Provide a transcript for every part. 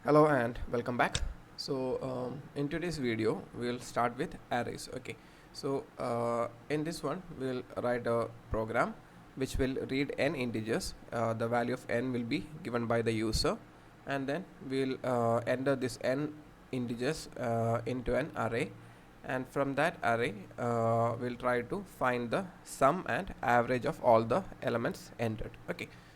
Hello and welcome back. In today's video we'll start with arrays. In this one we'll write a program which will read n integers. The value of n will be given by the user, and then we'll enter this n integers into an array, and from that array we'll try to find the sum and average of all the elements entered.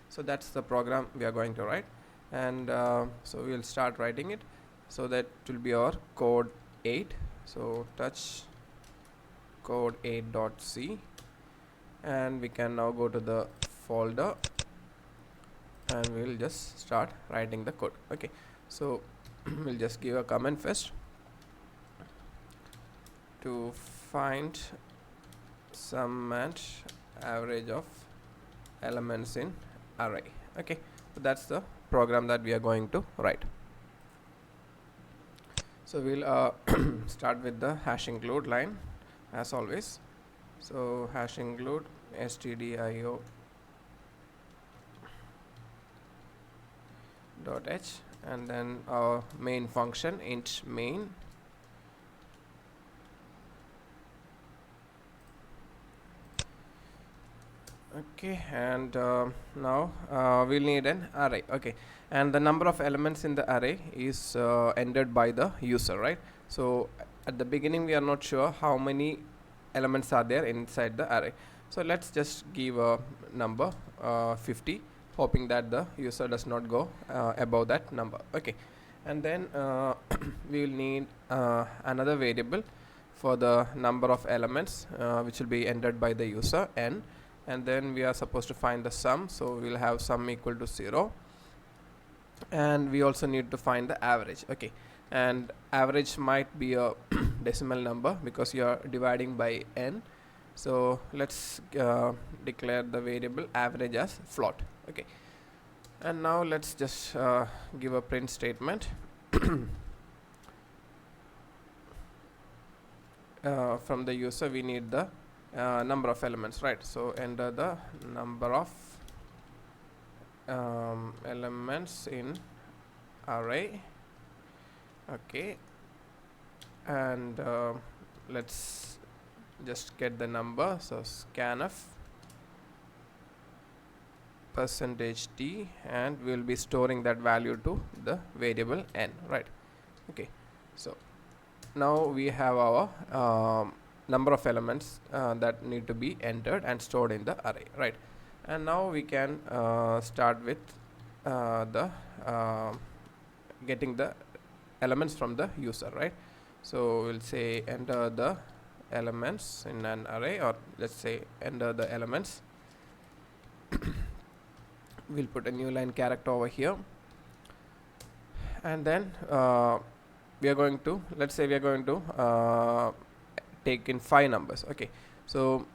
So that's the program we are going to write, and so we'll start writing it. So that will be our code 8. So touch code 8.c, and we can now go to the folder and we'll just start writing the code. So we'll just give a comment first to find sum and average of elements in array. So that's the program that we are going to write. So we'll start with the hash include line as always. So hash include stdio dot h, and then our main function int main, and now we'll need an array. And the number of elements in the array is entered by the user, right? So at the beginning we are not sure how many elements are there inside the array, so let's just give a number 50, hoping that the user does not go above that number. And then we will need another variable for the number of elements which will be entered by the user, n, and then we are supposed to find the sum, so we'll have sum equal to 0, and we also need to find the average. And average might be a decimal number because you are dividing by n, so let's declare the variable average as float. And now let's just give a print statement. From the user we need the number of elements, right? So enter the number of elements in array. And let's just get the number. So scanf %d, and we'll be storing that value to the variable n, right? So now we have our number of elements that need to be entered and stored in the array, right? And now we can start with the getting the elements from the user, right? So we'll say enter the elements in an array, or let's say enter the elements. We'll put a new line character over here, and then we are going to, let's say we are going to take in 5 numbers. So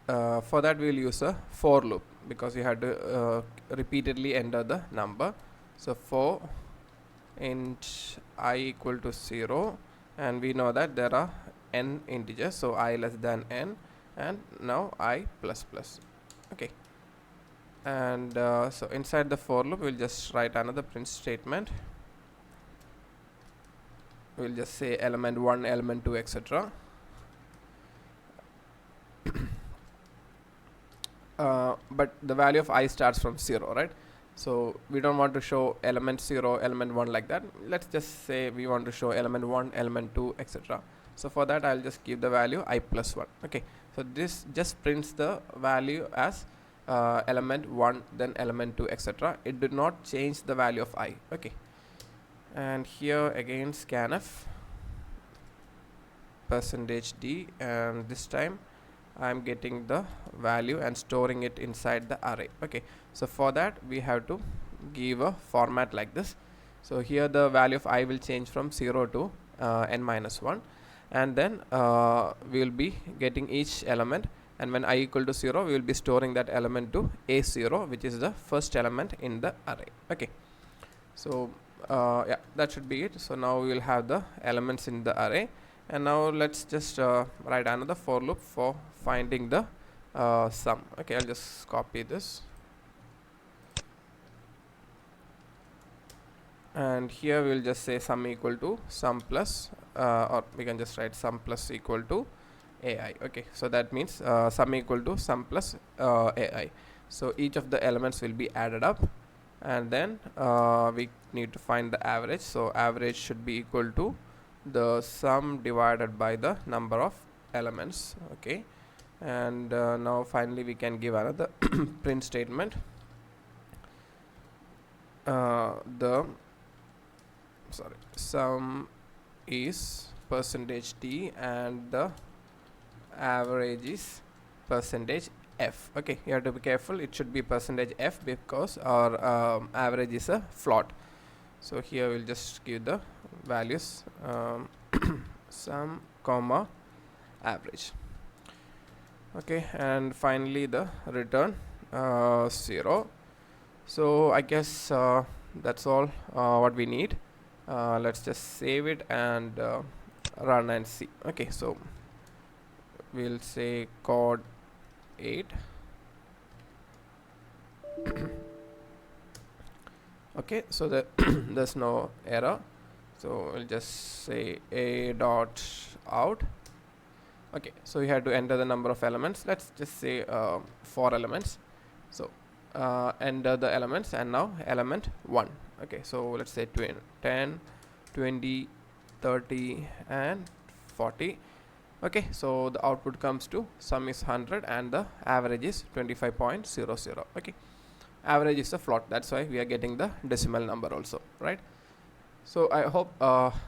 for that we'll use a for loop, because you had to repeatedly enter the number. So for int I equal to 0, and we know that there are n integers, so I less than n, and now I plus plus. And so inside the for loop we'll just write another print statement. We'll just say element 1, element 2, etc. But the value of I starts from 0, right? So we don't want to show element 0, element 1 like that. Let's just say we want to show element 1, element 2, etc. So for that I'll just give the value I plus 1. So this just prints the value as element 1, then element 2, etc. It did not change the value of I. And here again scanf %d, and this time I'm getting the value and storing it inside the array. So for that we have to give a format like this. So here the value of I will change from 0 to n minus 1, and then we will be getting each element, and when I equal to 0 we will be storing that element to a0, which is the first element in the array. So yeah, that should be it. So now we will have the elements in the array, and now let's just write another for loop for finding the sum. I'll just copy this. and here we'll just say sum equal to sum plus or we can just write sum plus equal to ai. Okay, so that means sum equal to sum plus ai. So each of the elements will be added up, and then we need to find the average. So average should be equal to the sum divided by the number of elements. Okay, and now finally we can give another print statement. The sum is percentage t and the average is percentage f. Okay, you have to be careful, it should be percentage f because our average is a float. So here we'll just give the values sum comma average. Okay, and finally the return 0. So I guess that's all what we need. Let's just save it and run and see. Okay, so we'll say code 8. Okay, so that there's no error, so we'll just say a dot out. Okay, so we have to enter the number of elements. Let's just say 4 elements. So enter the elements, and now element 1. Okay, so let's say 10, 20, 30 and 40. Okay, so the output comes to sum is 100 and the average is 25.00. Okay, average is a float, that's why we are getting the decimal number also, right? So I hope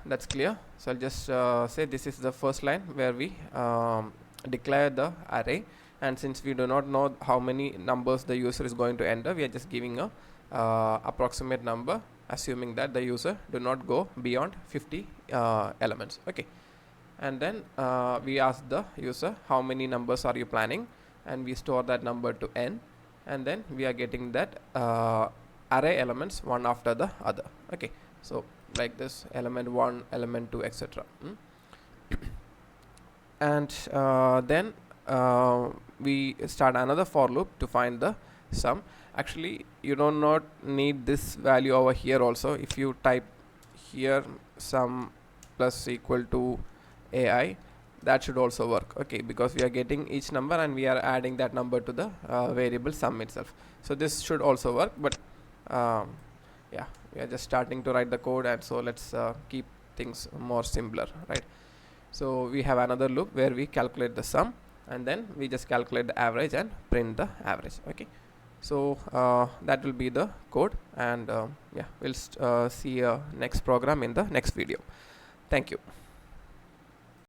that's clear. So I'll just say this is the first line where we declare the array, and since we do not know how many numbers the user is going to enter, we are just giving a approximate number, assuming that the user do not go beyond 50 elements. Okay, and then we ask the user how many numbers are you planning, and we store that number to n, and then we are getting that array elements one after the other. Okay, so like this, element 1, element 2, etc. And then we start another for loop to find the sum. Actually, you do not need this value over here also. If you type here sum plus equal to ai, that should also work. Okay, because we are getting each number and we are adding that number to the variable sum itself. So this should also work, but yeah, we are just starting to write the code, and so let's keep things more simpler, right? So we have another loop where we calculate the sum, and then we just calculate the average and print the average. Okay, so that will be the code, and yeah, we'll see next program in the next video. Thank you.